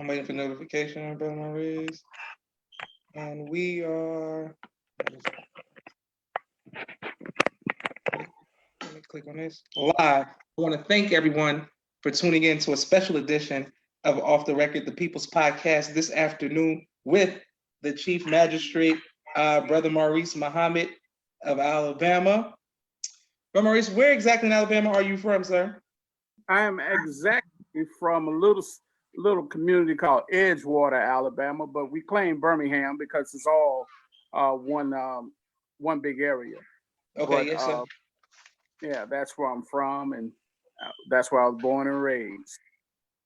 I'm waiting for notification on Brother Maurice. And we are, let me click on this, live. I want to thank everyone for tuning in to a special edition of Off the Record, the People's Podcast this afternoon with the Chief Magistrate, Brother Maurice Muhammad of Alabama. Brother Maurice, where exactly in Alabama are you from, sir? I am exactly from a little community called Edgewater, Alabama, but we claim Birmingham because it's all one big area. Okay, but, yes, sir. Yeah, that's where I'm from, and that's where I was born and raised.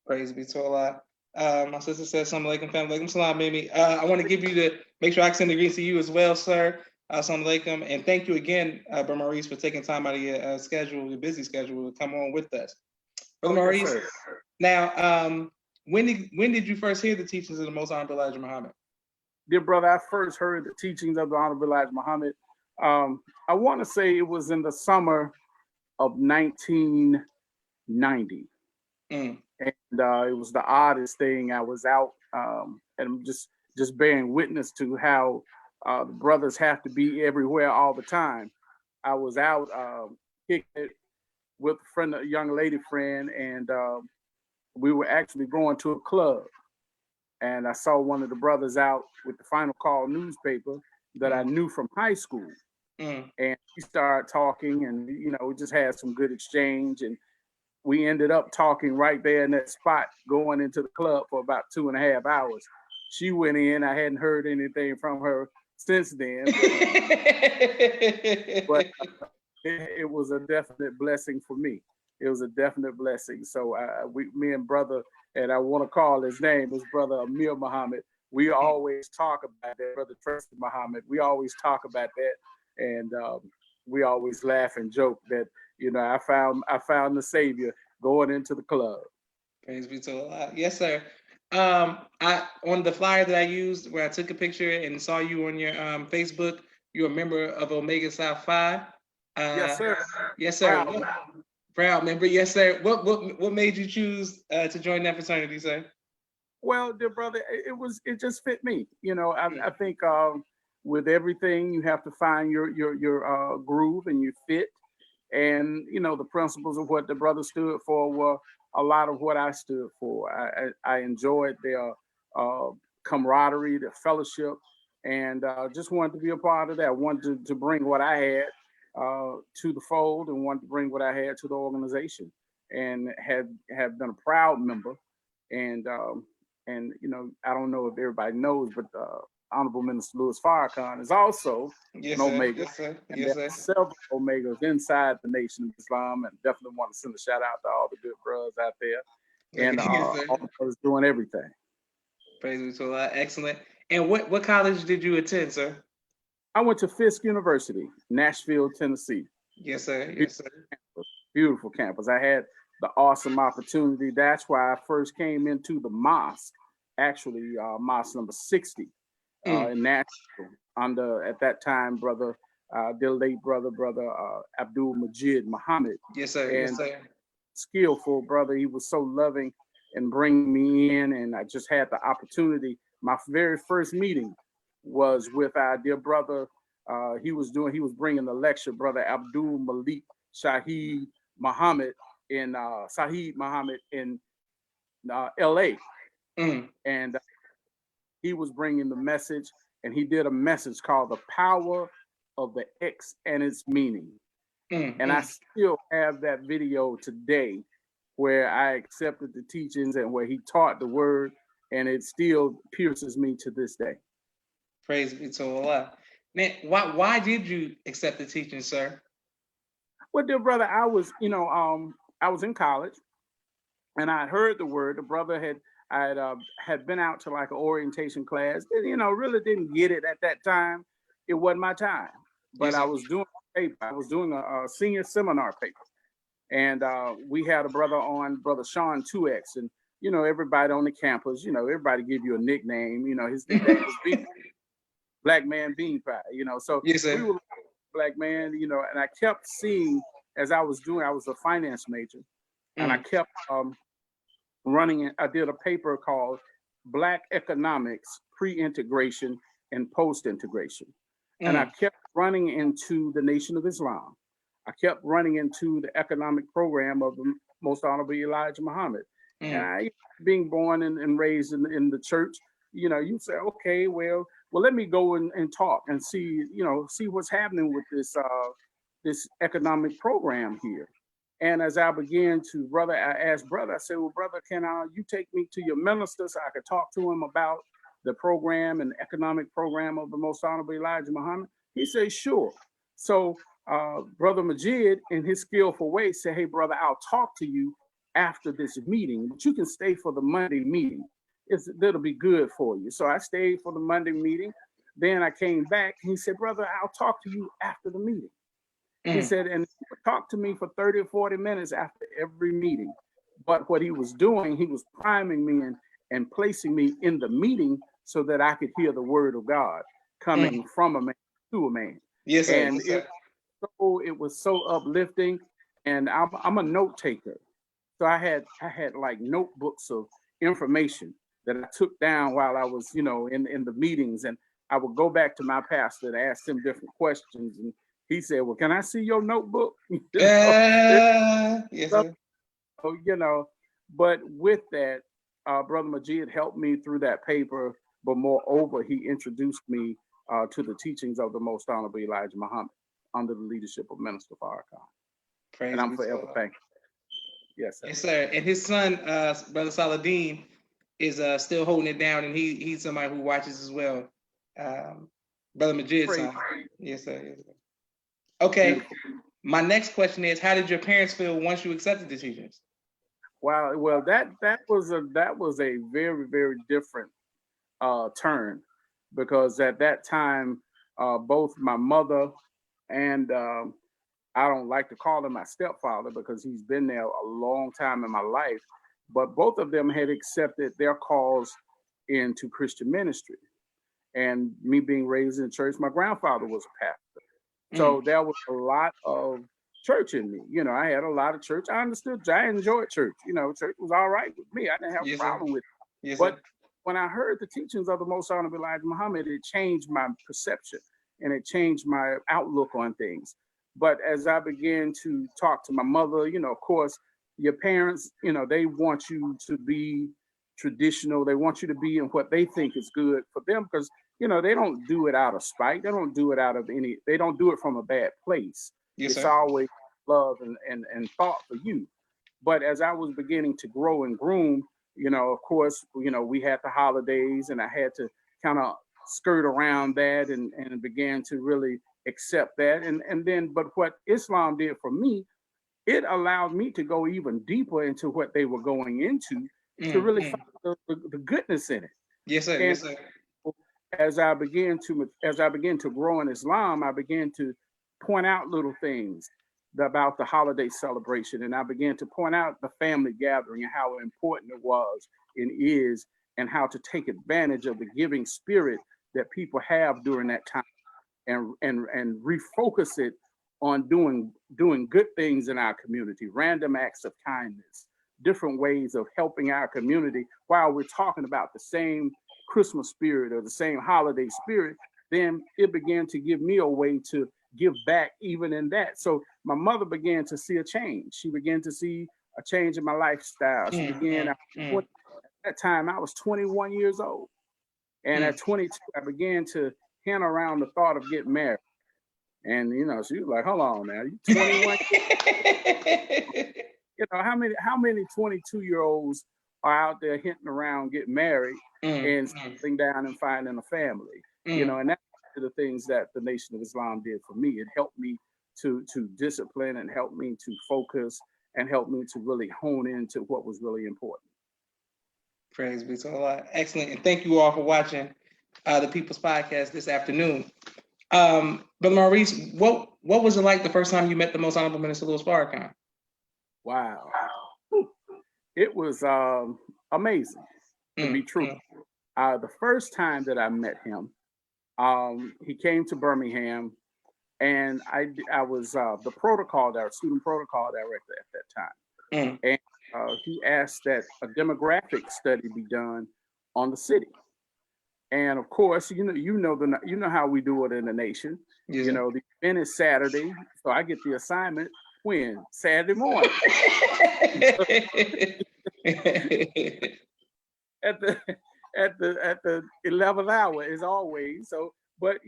Praise be to Allah. My sister says, "Assalamu alaikum, family. Alaikum salam, baby." I want to give you make sure I extend the greetings to you as well, sir. Assalamu alaikum, and thank you again, Brother Maurice, for taking time out of your schedule, your busy schedule, to come on with us. Brother Maurice, yes, now, when did you first hear the teachings of the Most Honorable Elijah Muhammad? Dear brother, I first heard the teachings of the Honorable Elijah Muhammad. I want to say it was in the summer of 1990. And it was the oddest thing. I was out and I'm just bearing witness to how the brothers have to be everywhere all the time. I was out kicking it with a young lady friend, and we were actually going to a club. And I saw one of the brothers out with the Final Call newspaper that I knew from high school. And we started talking, and we just had some good exchange, and we ended up talking right there in that spot, going into the club for about 2.5 hours. She went in. I hadn't heard anything from her since then, but it was a definite blessing for me. It was a definite blessing. So me and brother, and I want to call his name, his brother Amir Muhammad. We always talk about that, brother Tracy Muhammad. We always talk about that, and we always laugh and joke that I found the Savior going into the club. Praise be to Allah. Yes, sir. On the flyer that I used, where I took a picture and saw you on your Facebook, you're a member of Omega Psi Phi. Yes, sir. Yes, sir. Proud member. Yes, sir. What made you choose to join that fraternity, sir? Well, dear brother, it just fit me. I think with everything, you have to find your groove and your fit. And the principles of what the brother stood for were a lot of what I stood for. I enjoyed their camaraderie, their fellowship, and just wanted to be a part of that. Wanted to bring what I had to the fold, and wanted to bring what I had to the organization, and have been a proud member. And I don't know if everybody knows, but Honorable Minister Louis Farrakhan is also an Omega. Yes, sir. And Yes, there are sir. several Omegas inside the Nation of Islam, and definitely want to send a shout out to all the good brothers out there, and all the brothers doing everything. Praise be to Allah. Excellent. And what college did you attend, sir? I went to Fisk University, Nashville, Tennessee. Yes, sir. Yes, sir. Beautiful campus. I had the awesome opportunity. That's why I first came into the mosque, actually mosque number 60 in Nashville, under, at that time, brother, their late brother Abdul Majid Muhammad. Yes, sir. And yes, sir. Skillful brother. He was so loving and bringing me in, and I just had the opportunity. My very first meeting was with our dear brother. He was bringing the lecture, brother Abdul Malik Shaheed Muhammad in L.A. And he was bringing the message, and he did a message called "The Power of the X and Its Meaning." And I still have that video today, where I accepted the teachings and where he taught the word, and it still pierces me to this day. Praise be to Allah. Man, why did you accept the teaching, sir? Well, dear brother, I was in college, and I heard the word. The brother had been out to like an orientation class, and really didn't get it at that time. It wasn't my time, but yes, I was doing a paper. I was doing a senior seminar paper, and we had a brother on, brother Sean 2X, and everybody on the campus, everybody give you a nickname. His nickname was Bean, Black Man Bean Pie. So yes, we were Black Man, and I kept seeing as I was a finance major, and I kept running. I did a paper called Black Economics, Pre-Integration and Post-Integration. And I kept running into the Nation of Islam. I kept running into the economic program of the Most Honorable Elijah Muhammad. And I, being born and raised in the church, you say, okay, well, let me go and talk and see, see what's happening with this economic program here. And as I began to, I asked brother, I said, well, brother, can you take me to your minister so I could talk to him about the program and economic program of the Most Honorable Elijah Muhammad? He said, sure. So Brother Majid, in his skillful way, said, hey, brother, I'll talk to you after this meeting, but you can stay for the Monday meeting. That'll be good for you. So I stayed for the Monday meeting. Then I came back. He said, brother, I'll talk to you after the meeting. He said, and he would talk to me for 30 or 40 minutes after every meeting. But what he was doing, he was priming me and placing me in the meeting so that I could hear the word of God coming from a man to a man. Yes, sir. And Yes, sir. it was so uplifting. And I'm a note taker. So I had like notebooks of information that I took down while I was, in the meetings. And I would go back to my pastor and ask him different questions. And he said, well, can I see your notebook? Yes, sir. But with that, Brother Majid helped me through that paper. But moreover, he introduced me to the teachings of the Most Honorable Elijah Muhammad under the leadership of Minister Farrakhan. Praise and I'm be forever so. thankful. Yes, sir. Yes, sir. And his son, Brother Saladin, is still holding it down, and he's somebody who watches as well. Brother Majid's son. Yes, sir. Yes, sir. Okay. Beautiful. My next question is, how did your parents feel once you accepted the teachings? Wow. Well, that was a very, very different turn, because at that time, both my mother and I don't like to call him my stepfather because he's been there a long time in my life, but both of them had accepted their calls into Christian ministry. And me being raised in church, my grandfather was a pastor. So there was a lot of church in me. I had a lot of church. I enjoyed church. Church was all right with me. I didn't have a problem with it. Yes, but when I heard the teachings of the Most Honorable Elijah Muhammad, it changed my perception and it changed my outlook on things. But as I began to talk to my mother, of course, your parents, they want you to be traditional. They want you to be in what they think is good for them, because, they don't do it out of spite. They don't do it they don't do it from a bad place. Yes, it's always love and thought for you. But as I was beginning to grow and groom, of course, we had the holidays, and I had to kind of skirt around that and began to really accept that. And then, but what Islam did for me, it allowed me to go even deeper into what they were going into to really find the goodness in it. Yes, sir. And yes, sir. As I began to grow in Islam, I began to point out little things about the holiday celebration, and I began to point out the family gathering and how important it was and is, and how to take advantage of the giving spirit that people have during that time, and refocus it on doing good things in our community, random acts of kindness, different ways of helping our community while we're talking about the same Christmas spirit or the same holiday spirit. Then it began to give me a way to give back even in that. So my mother began to see a change. She began to see a change in my lifestyle. She began, at that time, I was 21 years old. And at 22, I began to hint around the thought of getting married. And, she was like, hold on now, you 21? How many 22-year-olds are out there hinting around getting married and settling down and finding a family? And that's the things that the Nation of Islam did for me. It helped me to discipline, and helped me to focus, and helped me to really hone into what was really important. Praise be to Allah. Excellent. And thank you all for watching the People's Podcast this afternoon. Brother Maurice, what was it like the first time you met the Most Honorable Minister Louis Farrakhan? Wow. It was amazing, to be true. The first time that I met him, he came to Birmingham, and I was the student protocol director at that time. And he asked that a demographic study be done on the city. And of course, you know how we do it in the nation. Yes, You know, the event is Saturday, so I get the assignment when Saturday morning at the at the 11th hour as always. So, but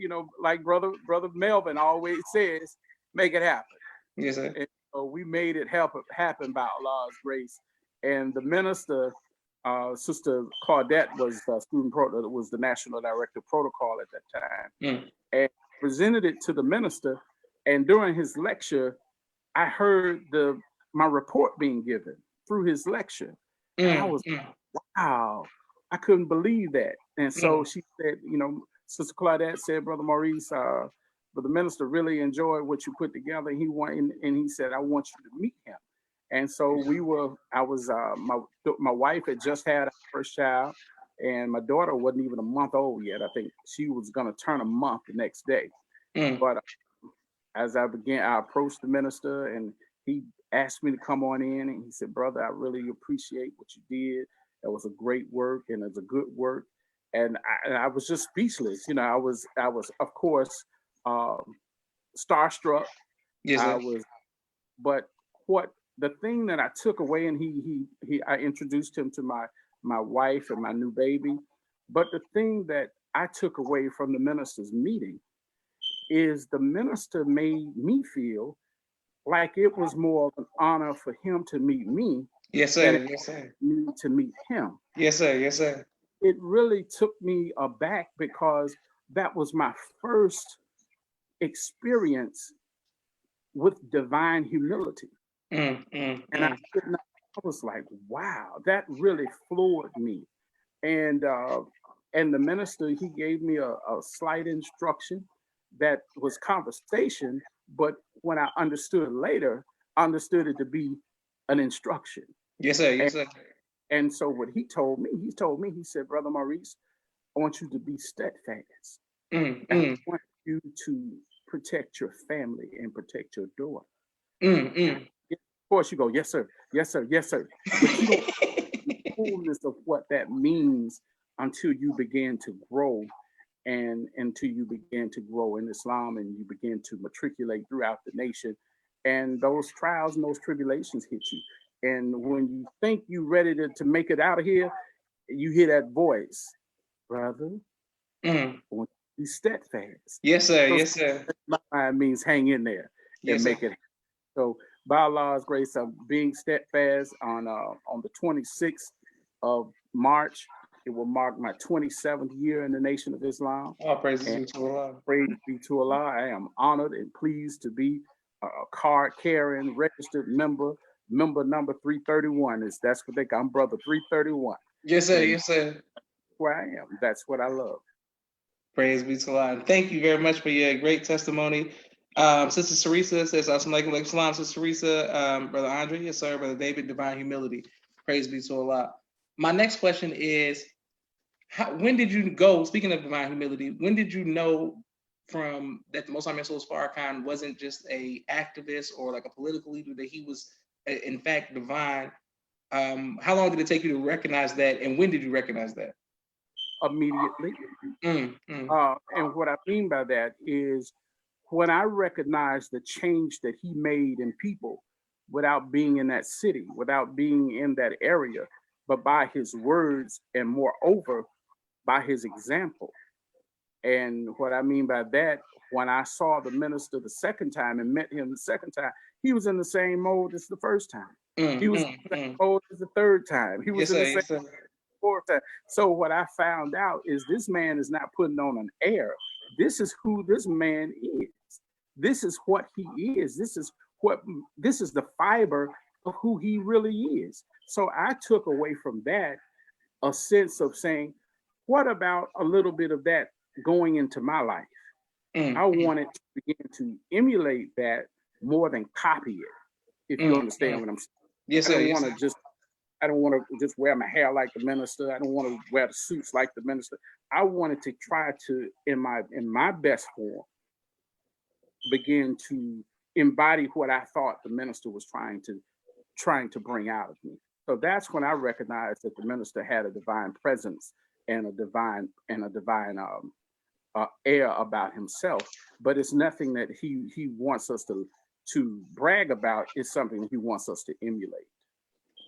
like brother Melvin always says, make it happen. yes, sir. And so we made it happen by Allah's grace. And the minister, Sister Claudette, was was the national director of protocol at that time, and presented it to the minister. And during his lecture, I heard my report being given through his lecture. And I was, wow, I couldn't believe that. And so she said, Sister Claudette said, Brother Maurice, but the minister really enjoyed what you put together. And he said, I want you to meet him. And so my wife had just had her first child, and my daughter wasn't even a month old yet. I think she was going to turn a month the next day. But as I approached the minister, and he asked me to come on in, and he said, brother, I really appreciate what you did. That was a great work, and it's a good work. And I was just speechless. I was of course starstruck. Yes, I sir. was, but the thing that I took away, and I introduced him to my wife and my new baby. But the thing that I took away from the minister's meeting is the minister made me feel like it was more of an honor for him to meet me Yes, sir. than it Yes, sir. me to meet him. Yes, sir. Yes, sir. It really took me aback because that was my first experience with divine humility. And I was like, wow, that really floored me. And the minister, he gave me a slight instruction that was conversation, but when I understood later, I understood it to be an instruction. Yes, sir. Yes, sir. And so what he told me, he said, Brother Maurice, I want you to be steadfast. I want you to protect your family and protect your daughter. Of course, you go, yes, sir, yes, sir, yes, sir. But you don't know the fullness of what that means until you begin to grow, and until you begin to grow in Islam, and you begin to matriculate throughout the nation. And those trials and those tribulations hit you. And when you think you're ready to make it out of here, you hear that voice, brother, I want you to be steadfast. Yes, sir. So Yes, sir. that means hang in there and make it. So by Allah's grace, of being steadfast on the 26th of March, it will mark my 27th year in the Nation of Islam. All praises be to Allah. Praise be to Allah. I am honored and pleased to be a card-carrying registered member number 331. That's what they call. I'm brother 331. Yes, sir. Yes, sir. Where I am. That's what I love. Praise be to Allah. Thank you very much for your great testimony. Sister Sarisa says, Assalamu alaikum salam. Sister Sarisa, Brother Andre, yes, sir. Brother David, divine humility. Praise be to Allah. My next question is, when did you go, speaking of divine humility, when did you know from that the Most High Min Farrakhan wasn't just a activist or like a political leader, that he was in fact divine? How long did it take you to recognize that, and when did you recognize that? Immediately. And what I mean by that is when I recognized the change that he made in people without being in that city, without being in that area, but by his words, and moreover, by his example. And what I mean by that, when I saw the minister the second time and met him the second time, he was in the same mode as the first time. He was in the same mode as the third time. He was in the same fourth time. So what I found out is this man is not putting on an air. This is who this man is. This is what he is. This is the fiber of who he really is. So I took away from that a sense of saying, what about a little bit of that going into my life? I wanted to begin to emulate that more than copy it, if you understand what I'm saying. Yes, sir. I don't want to just wear my hair like the minister. I don't want to wear the suits like the minister. I wanted to try to, in my best form, begin to embody what I thought the minister was trying to bring out of me. So that's when I recognized that the minister had a divine presence and a divine air about himself. But it's nothing that he wants us to brag about. It's something that he wants us to emulate.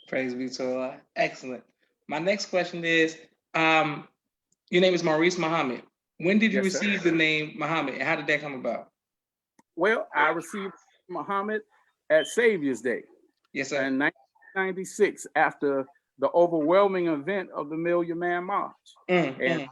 Praise be to Allah. Excellent. My next question is, your name is Maurice Muhammad. When did you Yes, sir. receive the name Muhammad, and how did that come about? Well, I received Muhammad at Savior's Day Yes, sir. in 1996 after the overwhelming event of the Million Man March. And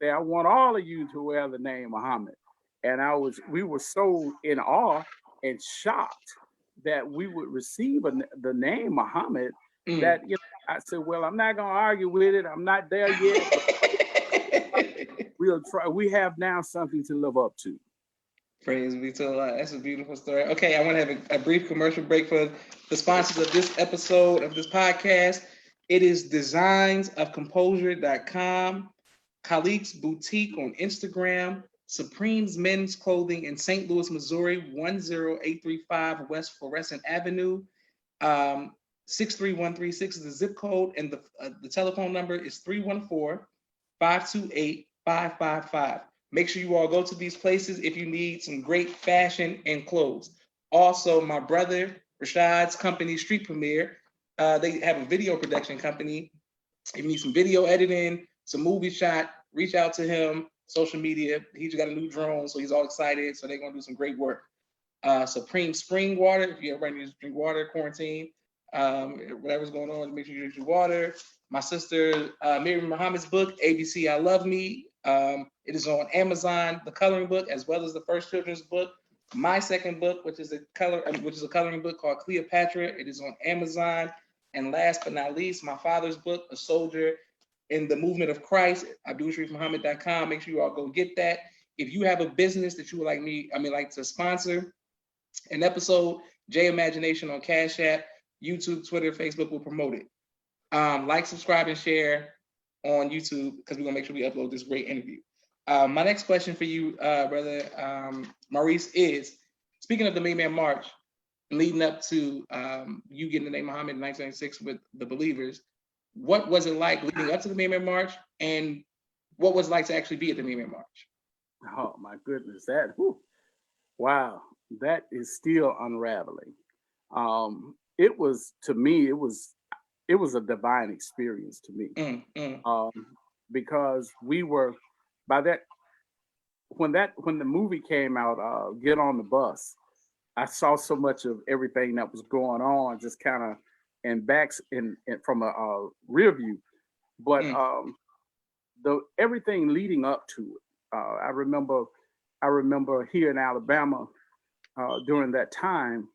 I want all of you to wear the name Muhammad. And we were so in awe and shocked that we would receive the name Muhammad that I said, well, I'm not gonna argue with it. I'm not there yet. We'll try. We have now something to live up to. Praise be to Allah. That's a beautiful story. Okay, I want to have a brief commercial break for the sponsors of this episode of this podcast. It is designsofcomposure.com, Khaliq's Boutique on Instagram, Supreme's Men's Clothing in St. Louis, Missouri, 10835 West Florissant Avenue. 63136 is the zip code, and the telephone number is 314-528-5555. Make sure you all go to these places if you need some great fashion and clothes. Also, my brother Rashad's company, Street Premiere, they have a video production company. If you need some video editing, some movie shot, reach out to him. Social media, he just got a new drone, so he's all excited. So they're gonna do some great work. Supreme Spring Water, if you ever need to drink water, quarantine, whatever's going on, make sure you drink your water. My sister Miriam Muhammad's book, ABC I Love Me. It is on Amazon, the coloring book, as well as the first children's book. My second book, which is a coloring book called Cleopatra. It is on Amazon. And last but not least, my father's book, A Soldier in the Movement of Christ, AbdulSharifMuhammad.com. Make sure you all go get that. If you have a business that you would like to sponsor an episode, J Imagination on Cash App, YouTube, Twitter, Facebook will promote it. Like, subscribe, and share on YouTube because we're gonna make sure we upload this great interview. My next question for you, brother Maurice, is speaking of the Million Man March, leading up to you getting the name Muhammad in 1996 with the Believers. What was it like leading up to the Million Man March, and what was it like to actually be at the Million Man March? Oh my goodness, wow, that is still unraveling. It was, to me, it was a divine experience to me. Because we were, by that, when the movie came out, Get on the Bus, I saw so much of everything that was going on, just kind of from a rear view. But everything leading up to it, I remember here in Alabama during that time,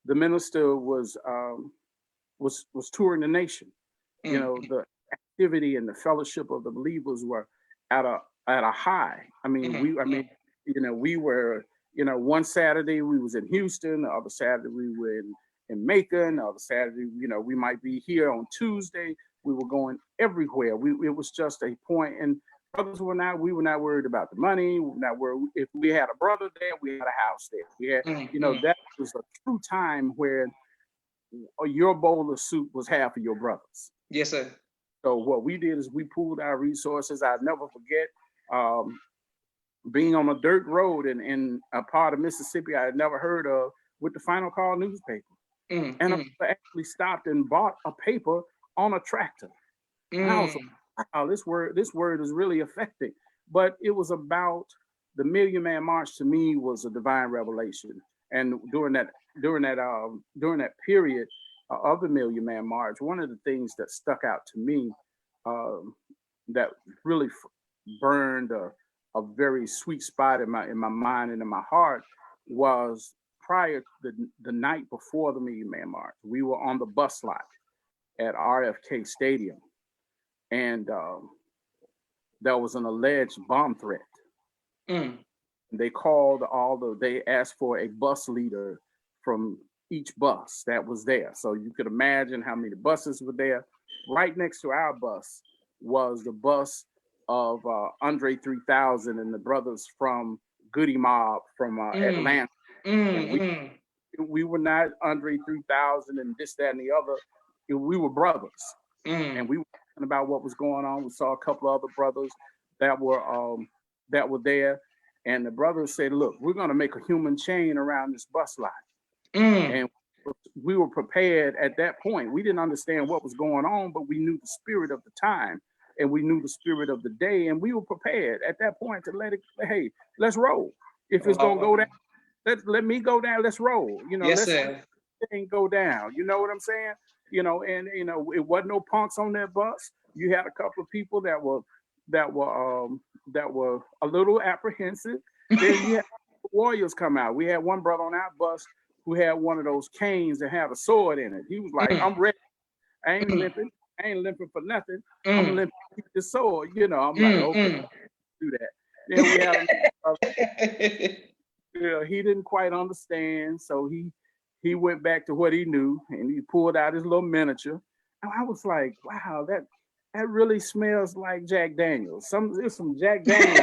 the minister was touring the nation. You know, the activity and the fellowship of the believers were at a high. I mean, we were, one Saturday we was in Houston, the other Saturday we were in Macon, the other Saturday, we might be here on Tuesday. We were going everywhere. It was just a point, and brothers we were not worried about the money. We were not worried. If we had a brother there, we had a house there. We had, that was a true time where your bowl of soup was half of your brother's. Yes, sir. So what we did is we pooled our resources. I'll never forget being on a dirt road in a part of Mississippi I had never heard of with the Final Call newspaper. And I actually stopped and bought a paper on a tractor. And I was like, wow, this word is really affecting. But it was about the Million Man March. To me, was a divine revelation. And during that period of the Million Man March, one of the things that stuck out to me that really burned a very sweet spot in my mind and in my heart was prior to the night before the Million Man March. We were on the bus lot at RFK Stadium, and there was an alleged bomb threat. They called they asked for a bus leader from each bus that was there. So you could imagine how many buses were there. Right next to our bus was the bus of Andre 3000 and the brothers from Goody Mob from Atlanta. And we were not Andre 3000 and this, that, and the other. We were brothers. And we were talking about what was going on. We saw a couple of other brothers that were there, and the brothers said, "Look, we're going to make a human chain around this bus line." And we were prepared at that point. We didn't understand what was going on, but we knew the spirit of the time, and we knew the spirit of the day, and we were prepared at that point to let it. Hey, let's roll. If it's gonna go down, let me go down. Let's roll. Yes, let's sir. thing go down. You know what I'm saying? And it wasn't no punks on that bus. You had a couple of people that were a little apprehensive. Then you had warriors come out. We had one brother on our bus who had one of those canes that had a sword in it. He was like, "I'm ready. I ain't limping. I ain't limping for nothing. I'm limping with the sword." I'm like, "Okay, do that." Then we had he didn't quite understand, so he went back to what he knew, and he pulled out his little miniature. And I was like, "Wow, that really smells like Jack Daniels. It's some Jack Daniels."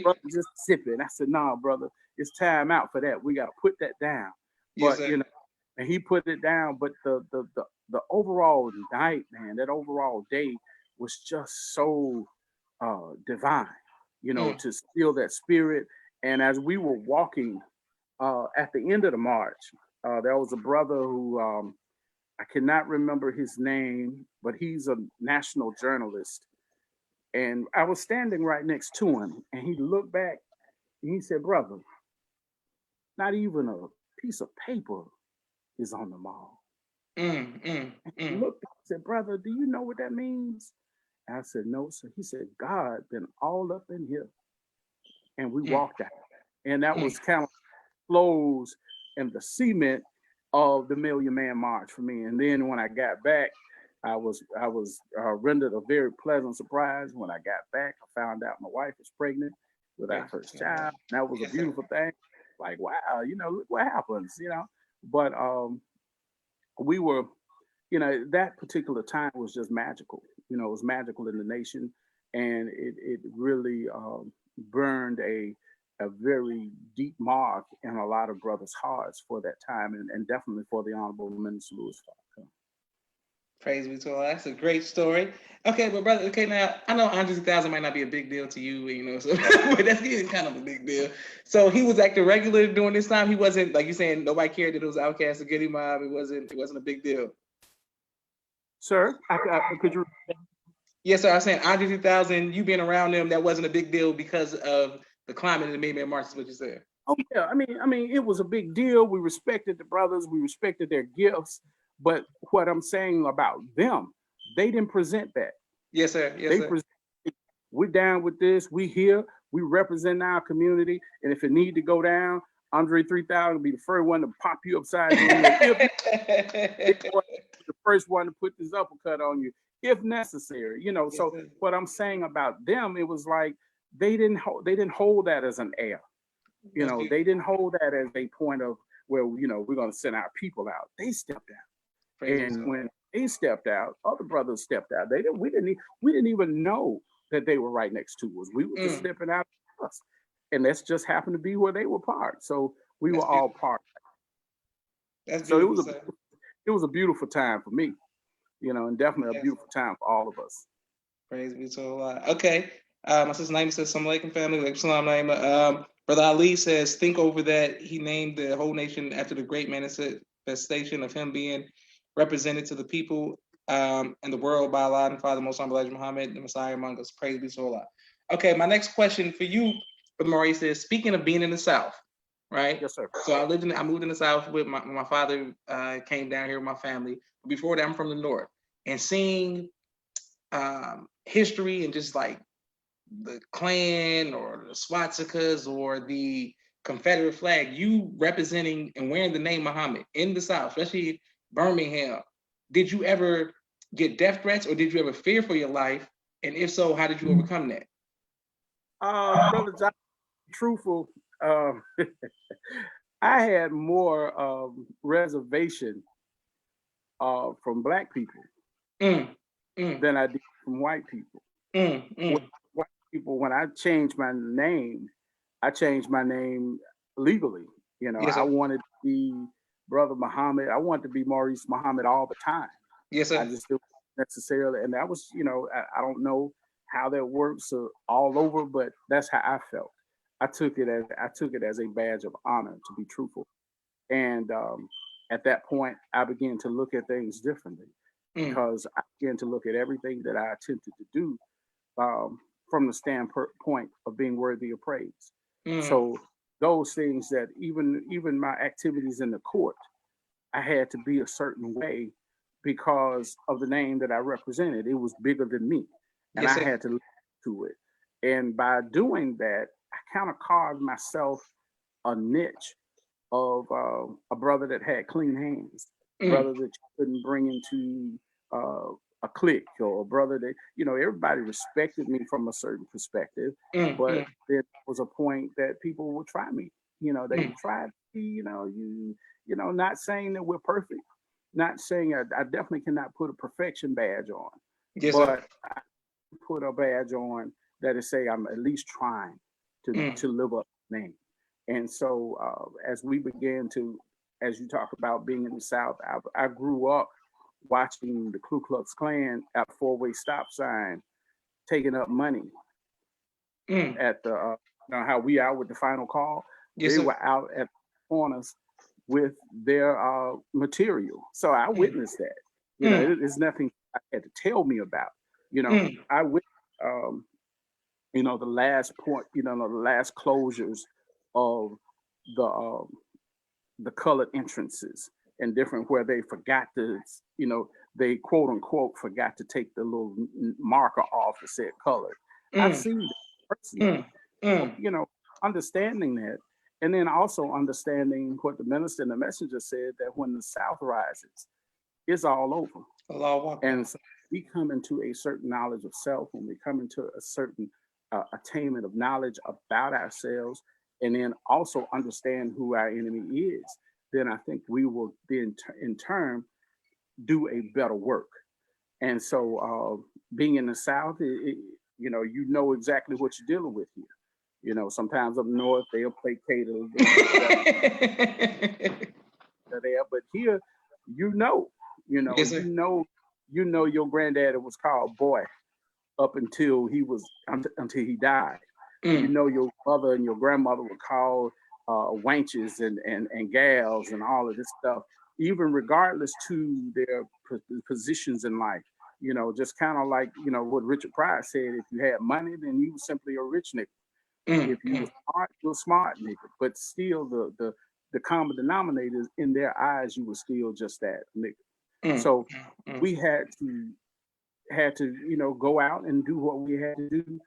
Brother just sipping. I said, "Nah, brother, it's time out for that. We got to put that down." But Yes, and he put it down. But the overall night, man, that overall day was just so divine. To feel that spirit. And as we were walking at the end of the march, there was a brother who I cannot remember his name, but he's a national journalist. And I was standing right next to him, and he looked back and he said, "Brother, not even a piece of paper is on the mall." And he looked and said, "Brother, do you know what that means?" And I said, "No, sir." He said, "God been all up in here." And we walked out. And that was kind of flows and the cement of the Million Man March for me. And then when I got back, I was rendered a very pleasant surprise. When I got back, I found out my wife was pregnant with our first child. That was a beautiful thing. Like, wow, look what happens, But we were, that particular time was just magical. It was magical in the nation, and it really burned a very deep mark in a lot of brothers' hearts for that time, and definitely for the Honorable Minister Louis Farrakhan. Praise be to Allah. That's a great story. Okay, but brother, now I know Andre 3000 might not be a big deal to you, so but that's getting kind of a big deal. So he was acting regular during this time. He wasn't, like you saying, nobody cared that it was Outkast or Goody Mob. It wasn't a big deal. Sir, could you? Yes, sir. I was saying Andre 3000, you being around them, that wasn't a big deal because of the climate of the Million Man March, is what you said. Oh yeah, I mean, it was a big deal. We respected the brothers, we respected their gifts, but what I'm saying about them, they didn't present that. Yes, sir. Yes, sir. We're down with this. We here. We represent our community, and if it need to go down, Andre 3000 will be the first one to pop you upside the head. The first one to put this uppercut on you, if necessary. Yes, so sir. What I'm saying about them, it was like they didn't hold that as an air. They didn't hold that as a point of where we're going to send our people out. They stepped out, and when they stepped out, other brothers stepped out. We didn't even know that they were right next to us. We were just stepping out of us, and that's just happened to be where they were part. So we were all part. So it was a beautiful time for me, and definitely a beautiful time for all of us. Praise be to Allah. Okay. My sister Naima says, "Assalamu alaikum, family." Like, salam, Naima. Brother Ali says, "Think over that. He named the whole nation after the great manifestation of him being represented to the people and the world by Allah and Father Most Honorable Elijah Muhammad, the Messiah among us. Praise be to Allah." Okay, my next question for you, Brother Maurice, is, speaking of being in the South, right? Yes, sir. So I moved in the South with my father. Came down here with my family. Before that, I'm from the North, and seeing history and just like the Klan or the swastikas or the Confederate flag, you representing and wearing the name Muhammad in the South, especially Birmingham. Did you ever get death threats, or did you ever fear for your life? And if so, how did you overcome that? Brother John, truthful, I had more reservation from Black people than I did from white people. White people, when I changed my name legally. Yes, I wanted to be Brother Muhammad. I wanted to be Maurice Muhammad all the time. Yes, sir. I just didn't necessarily, and that was, I don't know how that works all over, but that's how I felt. I took it as a badge of honor, to be truthful. And at that point, I began to look at things differently Mm. because I began to look at everything that I attempted to do from the standpoint of being worthy of praise. Mm. So those things that even my activities in the court, I had to be a certain way because of the name that I represented. It was bigger than me, and Yes, I sir. had to live to it. And by doing that, I kind of carved myself a niche of a brother that had clean hands, Mm. brother that you couldn't bring into a clique, or a brother that everybody respected me from a certain perspective, Mm. but Mm. there was a point that people would try me. They Mm. tried to be, not saying that we're perfect, not saying I definitely cannot put a perfection badge on, Yes, sir. but I put a badge on that is say I'm at least trying to Mm. to live up to the name. And so as we began to, as you talk about being in the South, I grew up watching the Ku Klux Klan at four-way stop sign taking up money Mm. at the how we out with the final call. Yes, They sir. were out at corners with their material. So I Mm. witnessed that. Mm. It's nothing I had to tell me about. Mm. I witnessed the last point, the last closures of the colored entrances and different where they forgot to, they quote unquote forgot to take the little marker off that said colored. I've Mm. seen that personally. Mm. Mm. Understanding that, and then also understanding what the minister and the messenger said, that when the South rises, it's all over. Allahu Akbar. And so we come into a certain knowledge of self, when we come into a certain attainment of knowledge about ourselves, and then also understand who our enemy is, then I think we will then in turn do a better work. And so being in the South, you know exactly what you're dealing with here. Sometimes up north they'll placate a little there, but here, you know, you know, Yes, you sir. know, you know, your granddaddy was called boy up until until he died. You Mm. know, your mother and your grandmother were called wenches and gals and all of this stuff, even regardless to their positions in life. Just kind of like what Richard Pryor said: if you had money, then you were simply a rich nigga. Mm. If you were Mm. smart, you were a smart nigga. But still, the common denominator is in their eyes, you were still just that nigga. Mm. So Mm. we had to go out and do what we had to do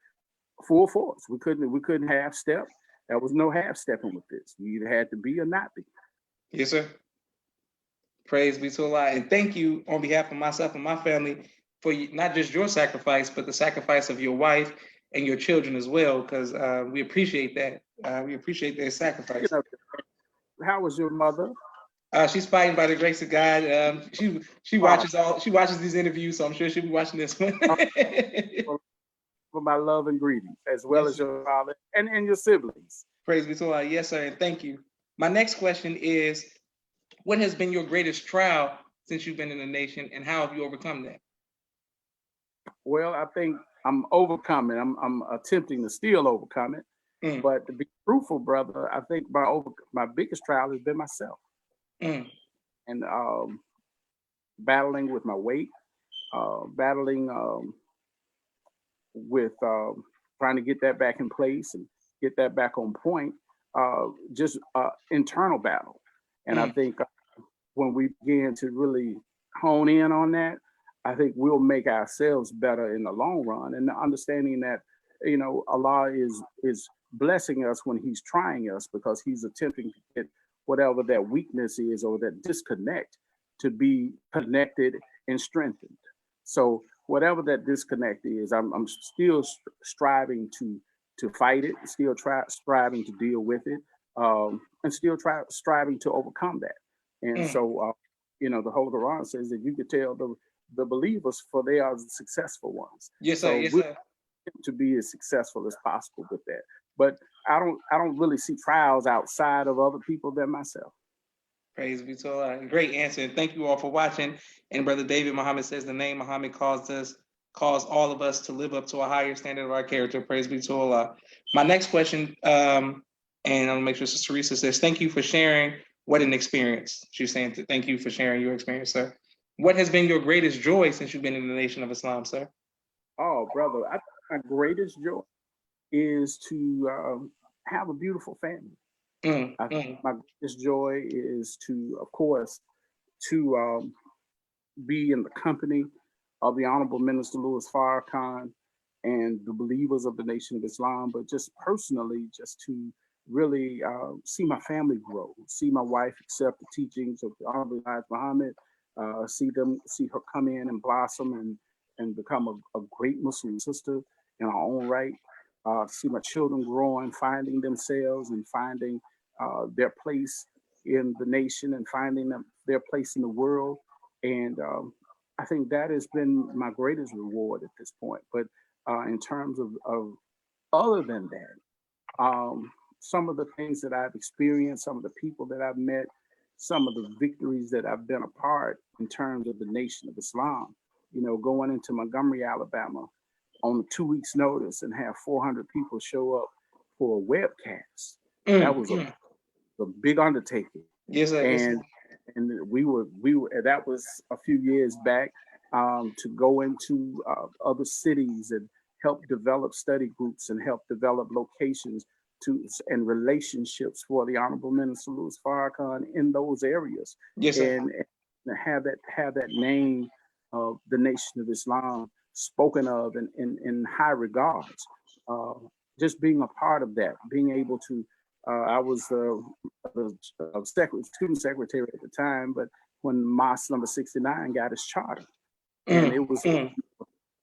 full force. We couldn't half step. There was no half stepping with this. You either had to be or not be. Yes, sir. Praise be to Allah. And thank you on behalf of myself and my family for not just your sacrifice, but the sacrifice of your wife and your children as well, because we appreciate that. We appreciate their You sacrifice. know, how was your mother? She's fighting by the grace of God. Oh, she watches these interviews, so I'm sure she'll be watching this one. for my love and greetings, as well Yes, as sir. your father and your siblings. Praise be to Allah. Yes, sir, and thank you. My next question is, what has been your greatest trial since you've been in the nation, and how have you overcome that? Well, I think I'm overcoming. I'm attempting to still overcome it. Mm. But to be truthful, brother, I think my biggest trial has been myself, Mm. and battling with my weight, battling with trying to get that back in place and get that back on point. Just internal battle, and I Mm. think when we begin to really hone in on that, I think we'll make ourselves better in the long run. And the understanding that Allah is blessing us when He's trying us, because He's attempting to get whatever that weakness is or that disconnect to be connected and strengthened. So whatever that disconnect is, I'm still striving to fight it, still striving to deal with it, and still striving to overcome that. And Mm. so, the Holy Quran says that you could tell the believers, for they are the successful ones. Yes, sir. So Yes, we sir. to be as successful as possible with that. But I don't really see trials outside of other people than myself. Praise be to Allah. Great answer. And thank you all for watching. And Brother David Muhammad says the name Muhammad calls all of us to live up to a higher standard of our character. Praise be to Allah. My next question, and I'll make sure Sister Teresa says, thank you for sharing. What an experience. She's saying thank you for sharing your experience, sir. What has been your greatest joy since you've been in the Nation of Islam, sir? Oh, brother, my greatest joy is to have a beautiful family. My greatest joy is to, of course, to be in the company of the Honorable Minister Louis Farrakhan and the believers of the Nation of Islam, but just personally, just to really see my family grow, see my wife accept the teachings of the Honorable Elijah Muhammad, see her come in and blossom and become a great Muslim sister in her own right. See my children growing, finding themselves and finding their place in the nation and finding their place in the world. And I think that has been my greatest reward at this point. But in terms of other than that, some of the things that I've experienced, some of the people that I've met, some of the victories that I've been a part in terms of the Nation of Islam, you know, going into Montgomery, Alabama on 2 weeks notice and have 400 people show up for a webcast. That was a big undertaking. Yes, sir. And we were that was a few years back, to go into other cities and help develop study groups and help develop locations and relationships for the Honorable Minister Louis Farrakhan in those areas. Yes, sir. And have that name of the Nation of Islam spoken of in high regards. Just being a part of that, being able to, I was the student secretary at the time, but when Mosque number 69 got its charter, and it was, you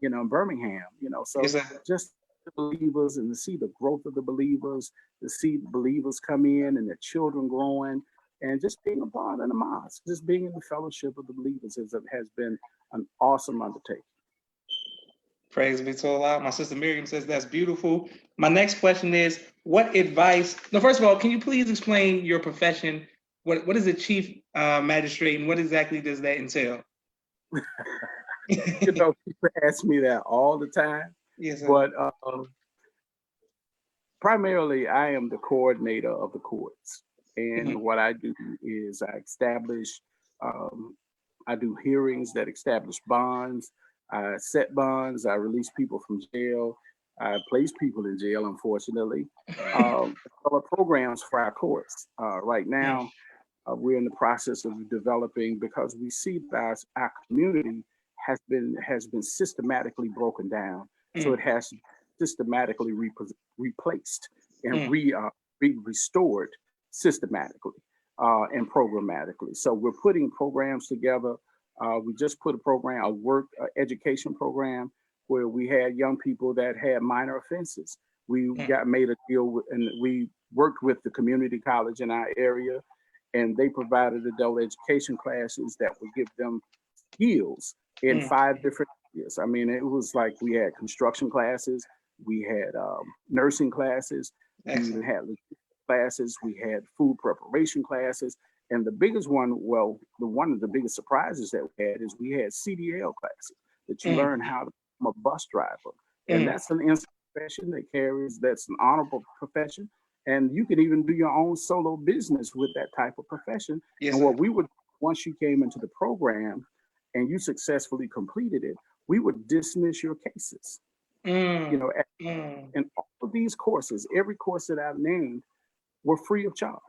know, in Birmingham, you know, so yes, just the believers and to see the growth of the believers, to see the believers come in and their children growing, and just being a part of the mosque, just being in the fellowship of the believers has been an awesome undertaking. Praise be to Allah. My sister Miriam says that's beautiful. My next question is, what advice? No, first of all, can you please explain your profession? What is a chief magistrate, and what exactly does that entail? You know, people ask me that all the time. Yes, sir. But primarily, I am the coordinator of the courts, and what I do is I establish, I do hearings that establish bonds. I set bonds. I release people from jail. I place people in jail, unfortunately. Develop programs for our courts. Right now, we're in the process of developing, because we see that our community has been systematically broken down. So it has systematically replaced and restored systematically and programmatically. So we're putting programs together. We just put a work education program where we had young people that had minor offenses. We made a deal with, and we worked with the community college in our area, and they provided adult education classes that would give them skills in 5 different areas. I mean, it was like we had construction classes, we had nursing classes, we had classes, we had food preparation classes, and the biggest one, one of the biggest surprises that we had is we had CDL classes that you learn how to become a bus driver, and that's an instant profession that's an honorable profession, and you can even do your own solo business with that type of profession. Yes, and what we would, once you came into the program and you successfully completed it, we would dismiss your cases. You know, and all of these courses, every course that I've named, were free of charge.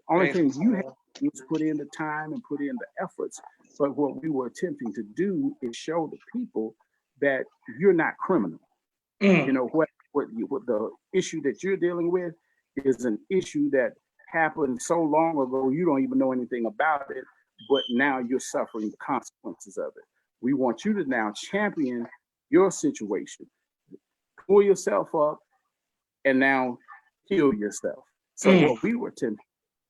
Only thing you had to do is put in the time and put in the efforts. But what we were attempting to do is show the people that you're not criminal. You know, what the issue that you're dealing with is an issue that happened so long ago, you don't even know anything about it, but now you're suffering the consequences of it. We want you to now champion your situation, pull yourself up, and now heal yourself. So what we were to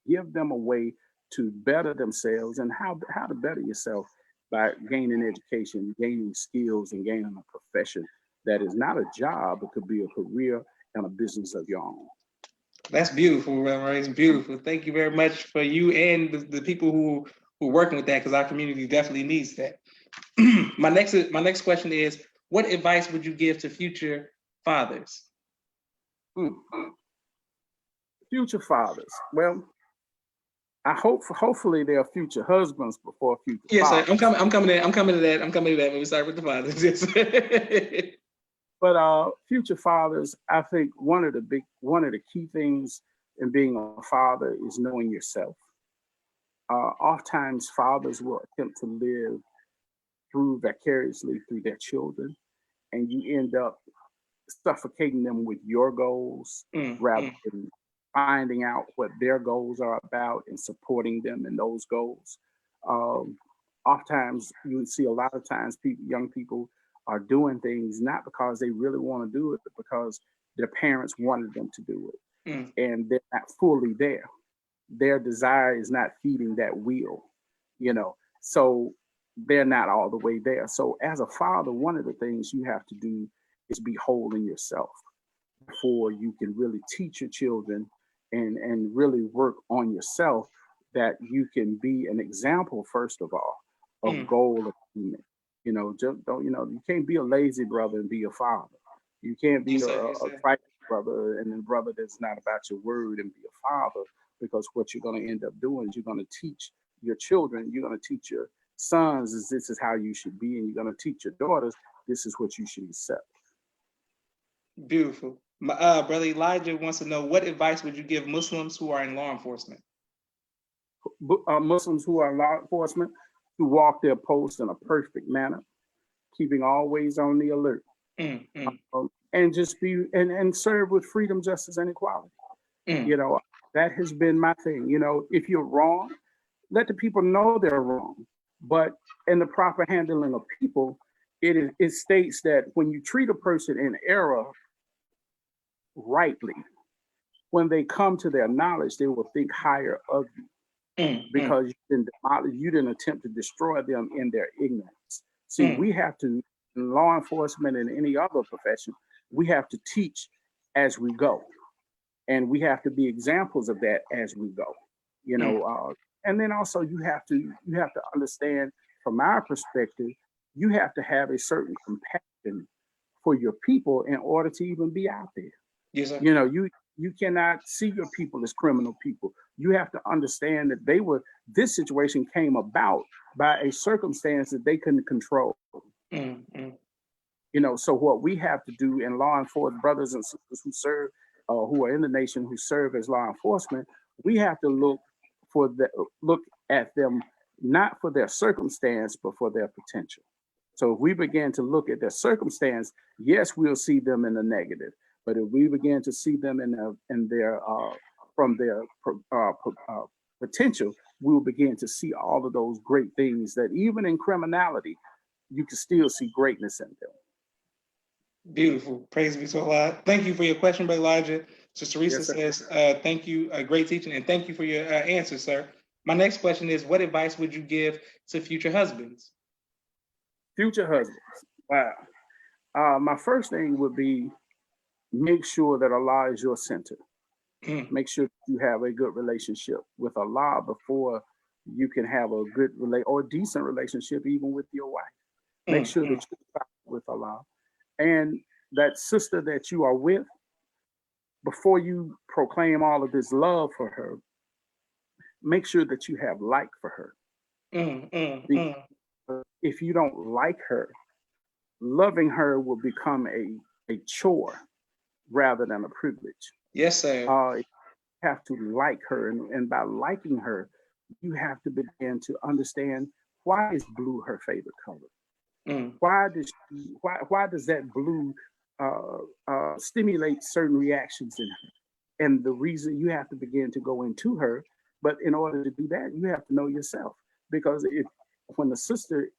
give them a way to better themselves, and how to better yourself by gaining education, gaining skills, and gaining a profession that is not a job, it could be a career and a business of your own. That's beautiful, Brother Maurice. Beautiful. Thank you very much for you and the people who are working with that, because our community definitely needs that. My next question is, what advice would you give to future fathers? Future fathers. Well, hopefully they are future husbands before future Yes, sir. fathers. I'm coming to that. When we start with the fathers. Yes. But future fathers, I think one of the key things in being a father is knowing yourself. Oftentimes fathers will attempt to live vicariously through their children, and you end up suffocating them with your goals rather than finding out what their goals are about and supporting them in those goals. Oftentimes, you see a lot of times young people are doing things not because they really want to do it, but because their parents wanted them to do it, and they're not fully there. Their desire is not feeding that will, so they're not all the way there. So as a father, one of the things you have to do is be whole in yourself before you can really teach your children and really work on yourself, that you can be an example, first of all, of goal achievement. Just don't, you can't be a lazy brother and be a father. You can't be a fight brother and then brother that's not about your word and be a father, because what you're going to end up doing is you're going to teach your children, you're going to teach your sons this is how you should be, and you're going to teach your daughters this is what you should accept. Beautiful. My brother Elijah wants to know, what advice would you give Muslims who are in law enforcement? Muslims who are in law enforcement, to walk their post in a perfect manner, keeping always on the alert, and just be and serve with freedom, justice, and equality. That has been my thing. If you're wrong, let the people know they're wrong. But in the proper handling of people, it states that when you treat a person in error rightly, when they come to their knowledge, they will think higher of you, because you didn't attempt to destroy them in their ignorance. See, we have to, in law enforcement and any other profession, we have to teach as we go, and we have to be examples of that as we go. And then also you have to understand, from our perspective, you have to have a certain compassion for your people in order to even be out there. Yes, sir. You cannot see your people as criminal people. You have to understand that this situation came about by a circumstance that they couldn't control. So what we have to do in law enforcement, brothers and sisters who serve, who are in the nation, who serve as law enforcement, we have to look at them not for their circumstance, but for their potential. So if we begin to look at their circumstance, yes, we'll see them in the negative. But if we begin to see them from their potential, we'll begin to see all of those great things that even in criminality, you can still see greatness in them. Beautiful. Praise be to Allah. Thank you for your question, Brother Elijah. Sister Teresa says, thank you, great teaching, and thank you for your answer, sir. My next question is, what advice would you give to future husbands? Future husbands. Wow. My first thing would be, make sure that Allah is your center. Make sure you have a good relationship with Allah before you can have a good or decent relationship even with your wife. Make sure that you're with Allah. And that sister that you are with, before you proclaim all of this love for her, make sure that you have like for her. If you don't like her, loving her will become a chore rather than a privilege. Yes, sir. You have to like her, and by liking her, you have to begin to understand, why is blue her favorite color? Why does that blue stimulate certain reactions in her? And the reason, you have to begin to go into her, but in order to do that, you have to know yourself, because when the sister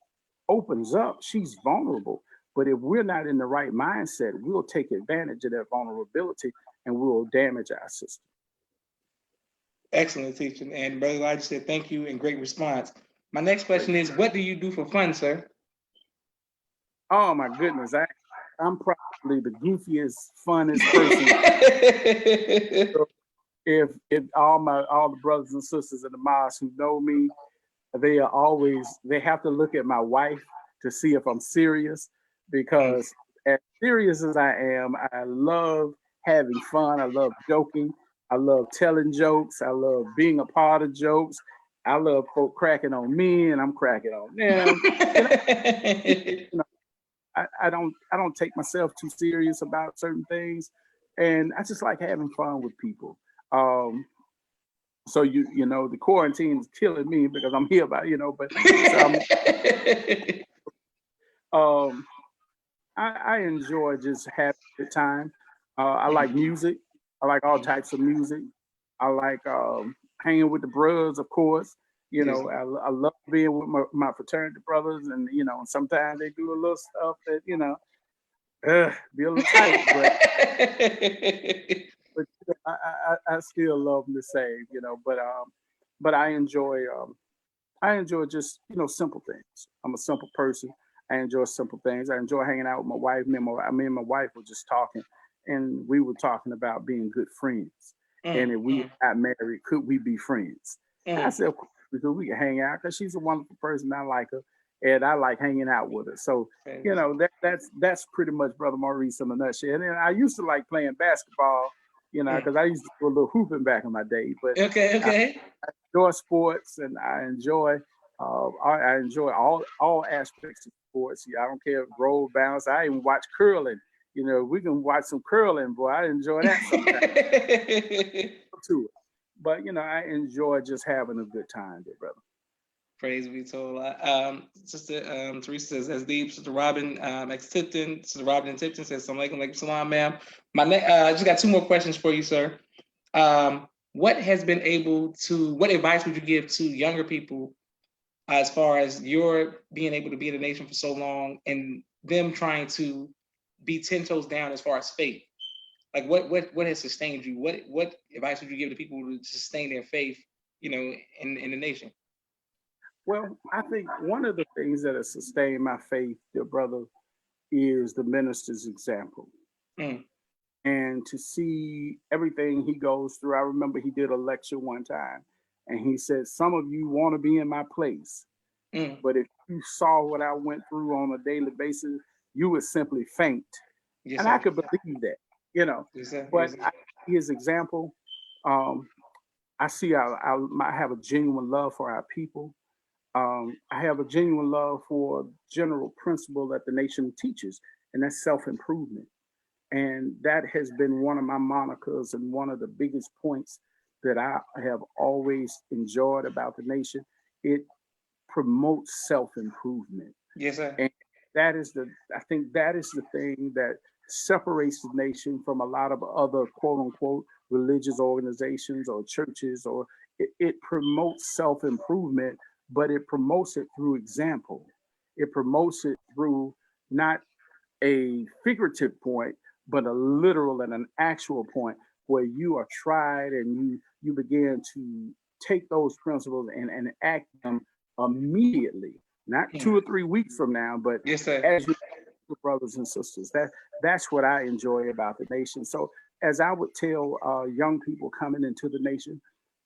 opens up, she's vulnerable. But if we're not in the right mindset, we'll take advantage of that vulnerability and we'll damage our system. Excellent teaching. And Brother Elijah said, thank you, and great response. My next question is, what do you do for fun, sir? Oh my goodness. I'm probably the goofiest, funnest person. if all the brothers and sisters in the mosque who know me, they have to look at my wife to see if I'm serious, because as serious as I am, I love having fun. I love joking. I love telling jokes. I love being a part of jokes. I love folk cracking on me and I'm cracking on them. You know, I don't take myself too serious about certain things, and I just like having fun with people. Um, so you know the quarantine is killing me because I'm here by but um, I enjoy just having a good time. I like music. I like all types of music. I like hanging with the brothers, of course. Yes. I love being with my fraternity brothers, and sometimes they do a little stuff that be a little tight, but I still love them the same, but I enjoy just simple things. I'm a simple person. I enjoy simple things. I enjoy hanging out with my wife. Me and my wife were just talking, and we were talking about being good friends. And if we got married, could we be friends? I said, of course, because we can hang out because she's a wonderful person. I like her, and I like hanging out with her. So that's pretty much Brother Maurice in a nutshell. And then I used to like playing basketball, because I used to do a little hooping back in my day. But Okay. I enjoy sports, and I enjoy all aspects of sports. I don't care if roll bounce. I even watch curling. We can watch some curling, boy. I enjoy that sometimes too. But I enjoy just having a good time, there, brother. Praise be to Allah. Sister Teresa says, as deep. Sister Robin X Tipton. Sister Robin and Tipton says, Assalamu alaikum, salam, ma'am. I just got two more questions for you, sir. What advice would you give to younger people as far as your being able to be in the nation for so long and them trying to be 10 toes down as far as faith? Like what has sustained you? What advice would you give to people to sustain their faith, in the nation? Well, I think one of the things that has sustained my faith, dear brother, is the minister's example. Mm. And to see everything he goes through. I remember he did a lecture one time, and he said, some of you want to be in my place, but if you saw what I went through on a daily basis, you would simply faint. Yes, and sir. I could believe that, Yes, sir. but Yes, sir. his example, I see I have a genuine love for our people. I have a genuine love for general principle that the nation teaches, and that's self-improvement. And that has been one of my monikers and one of the biggest points that I have always enjoyed about the nation. It promotes self-improvement. Yes, sir. And I think that is the thing that separates the nation from a lot of other quote unquote religious organizations or churches, or it promotes self-improvement, but it promotes it through example. It promotes it through not a figurative point, but a literal and an actual point where you are tried and you begin to take those principles and act them immediately, not 2 or 3 weeks from now, but Yes, sir. as you brothers and sisters. That's what I enjoy about the nation. So as I would tell young people coming into the nation,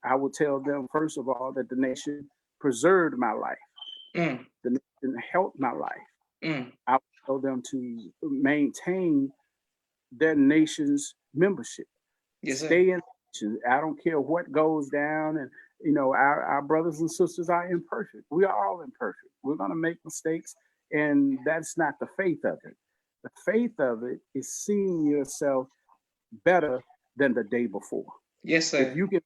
I would tell them first of all that the nation preserved my life. The nation helped my life. I would tell them to maintain their nation's membership. Yes, sir. Stay in. I don't care what goes down, and our brothers and sisters are imperfect. We are all imperfect. We're gonna make mistakes, and that's not the faith of it. The faith of it is seeing yourself better than the day before. Yes, If sir. you can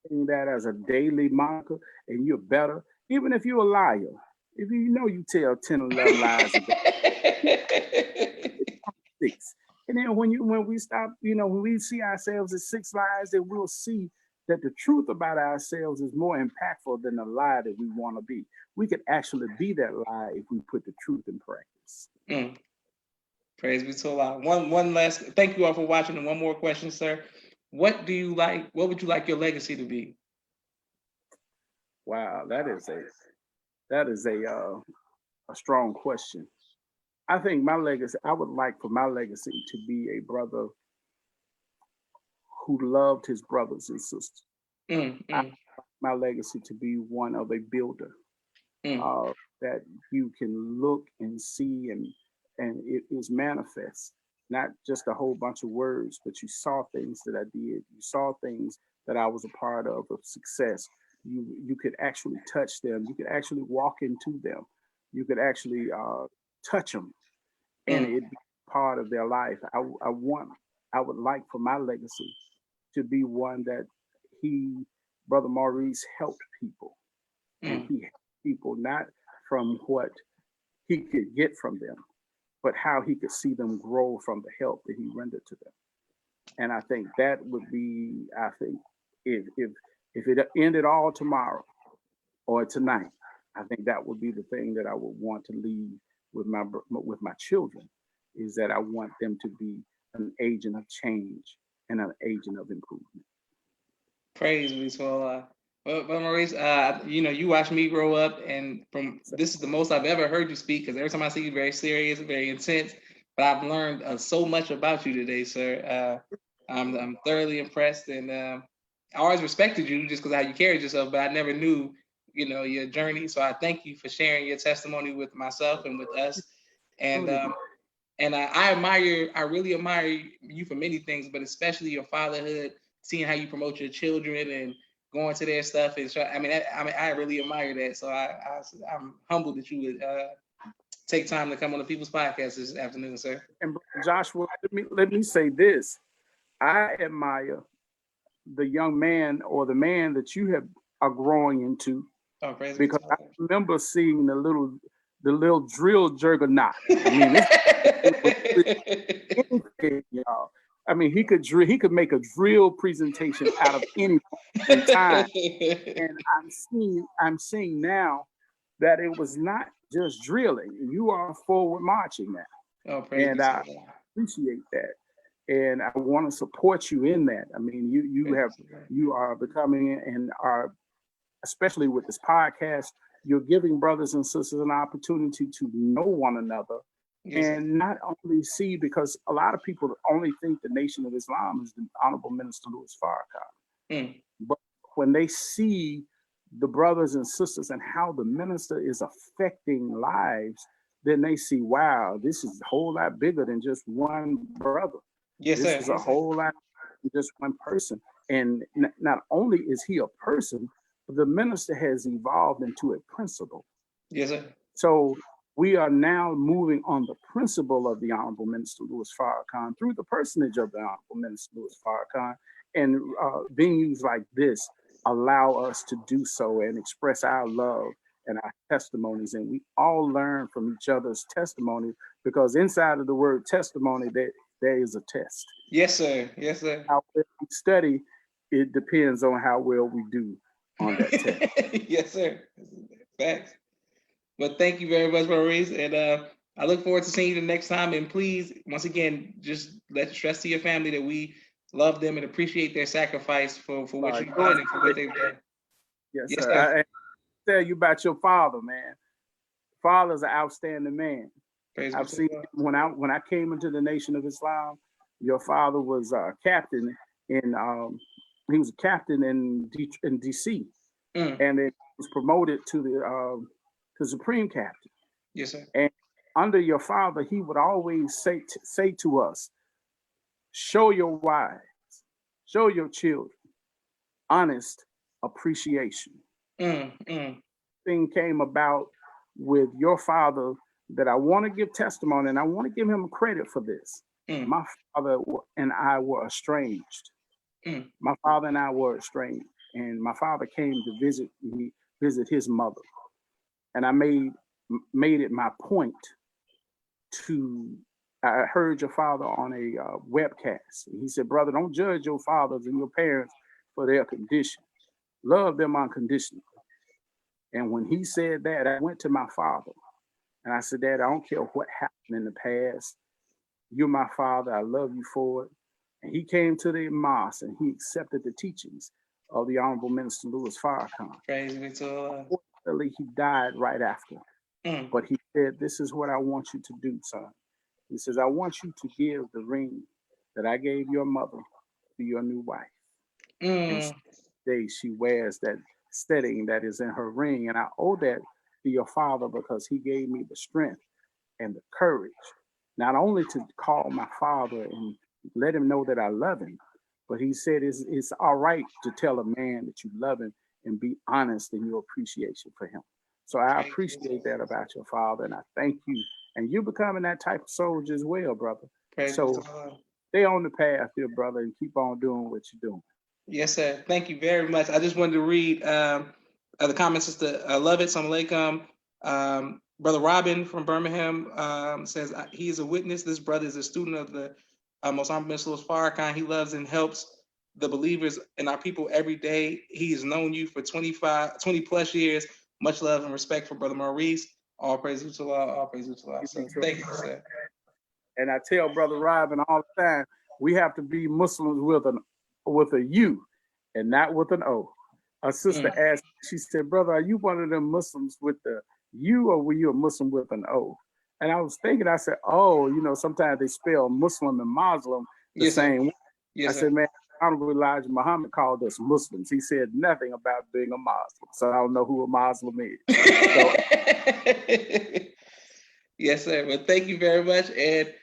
maintain that as a daily moniker, and you're better, even if you're a liar, if you tell 10, 11 lies a day, six. And then when we stop, when we see ourselves as 6 lies, then we'll see that the truth about ourselves is more impactful than the lie that we want to be. We could actually be that lie if we put the truth in practice. Praise be to Allah. One last. Thank you all for watching. And one more question, sir. What would you like your legacy to be? Wow, that is a strong question. I think my legacy. I would like for my legacy to be a brother who loved his brothers and sisters. Mm, I mm, my legacy to be one of a builder, mm, that you can look and see, and it is manifest, not just a whole bunch of words, but you saw things that I did, you saw things that I was a part of success. You could actually touch them, you could actually walk into them, you could actually touch them, and mm, it be part of their life. I would like for my legacy to be one that he, Brother Maurice, helped people, and mm. he helped people not from what he could get from them, but how he could see them grow from the help that he rendered to them. And I think that would be, I think, if it ended all tomorrow or tonight, I think that would be the thing that I would want to leave with my children, is that I want them to be an agent of change and an agent of improvement. Praise be to Allah. Well, Maurice, you watched me grow up, and from So, this is the most I've ever heard you speak. Because every time I see you, very serious, very intense. But I've learned so much about you today, sir. I'm thoroughly impressed, and I always respected you just because how you carried yourself. But I never knew, your journey. So I thank you for sharing your testimony with myself and with us. And absolutely. I really admire you for many things, but especially your fatherhood, seeing how you promote your children and going to their stuff. And I really admire that. So I'm humbled that you would take time to come on the People's Podcast this afternoon, sir. And Joshua, let me say this. I admire the young man or the man that you are growing into, Oh, praise be because to I remember seeing the little drill juggernaut. I mean, anything, y'all. I mean, he could make a drill presentation out of any in time. And I'm seeing now that it was not just drilling. You are forward marching now. Oh, praise be And to I Allah. appreciate that. And I want to support you in that. I mean, Praise be to Allah. you are becoming, and are, especially with this podcast, you're giving brothers and sisters an opportunity to know one another, Yes, sir. and not only see, because a lot of people only think the Nation of Islam is the Honorable Minister Louis Farrakhan. Mm, But when they see the brothers and sisters and how the minister is affecting lives, then they see, wow, this is a whole lot bigger than just one brother. yes, This sir. is a whole lot than just one person. And not only is he a person, but the minister has evolved into a principle. Yes, sir. So we are now moving on the principle of the Honorable Minister Louis Farrakhan through the personage of the Honorable Minister Louis Farrakhan. And venues like this allow us to do so and express our love and our testimonies. And we all learn from each other's testimony, because inside of the word testimony, there is a test. Yes, sir. Yes, sir. How well we study, it depends on how well we do on that test. Yes, sir. Facts. But thank you very much, Maurice. And I look forward to seeing you the next time. And please, once again, just let stress to your family that we love them and appreciate their sacrifice for what you've done and for what they've done. Yes, Yes, sir. sir. I tell you about your father, man. Father's an outstanding man. Praise be I've to seen Allah. when I came into the Nation of Islam. Your father was a captain in he was a captain in DC, Mm. and then was promoted to the supreme captain. Yes, sir. And under your father, he would always say to us, show your wives, show your children honest appreciation. Mm, mm. Thing came about with your father that I want to give testimony, and I want to give him credit for this. Mm. My father and I were estranged. Mm. My father and I were estranged, and my father came to visit his mother, and I made it my point to. I heard your father on a webcast. And he said, "Brother, don't judge your fathers and your parents for their condition. Love them unconditionally." And when he said that, I went to my father and I said, "Dad, I don't care what happened in the past. You're my father. I love you for it." And he came to the mosque and he accepted the teachings of the Honorable Minister Louis Farrakhan. Praise be to Allah. Unfortunately, he died right after. Mm. But he said, "This is what I want you to do, son." He says, "I want you to give the ring that I gave your mother be your new wife. Mm. And she wears that setting that is in her ring. And I owe that to your father because he gave me the strength and the courage, not only to call my father and let him know that I love him, but he said it's all right to tell a man that you love him and be honest in your appreciation for him. So I appreciate that about your father, and I thank you. And you becoming that type of soldier as well, brother. So stay on the path, dear brother, and keep on doing what you're doing. Yes, sir. Thank you very much. I just wanted to read the comments. Sister, I love it. Assalamu alaikum. Brother Robin from Birmingham says he is a witness. This brother is a student of the Most Honorable Min Farrakhan. He loves and helps the believers and our people every day. He has known you for 20 plus years. Much love and respect for Brother Maurice. All praise to Allah. All praise to Allah. So thank you, sir. And I tell Brother Robin all the time, we have to be Muslims with a U and not with an O. A sister asked, she said, brother, are you one of them Muslims with the U, or were you a Muslim with an O? And I was thinking, I said, oh, you know, sometimes they spell Muslim and Muslim the same way. Yes, I said, man, Honorable Elijah Muhammad called us Muslims. He said nothing about being a Muslim. So I don't know who a Muslim is. So, yes, sir. Well, thank you very much. And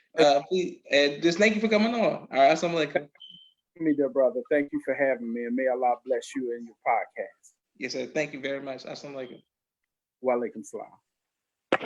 please, and just thank you for coming on. All right, assalamu alaikum. Me, dear brother. Thank you for having me, and may Allah bless you and your podcast. Yes, sir. Thank you very much. Assalamu alaikum. Wa alaikum salam.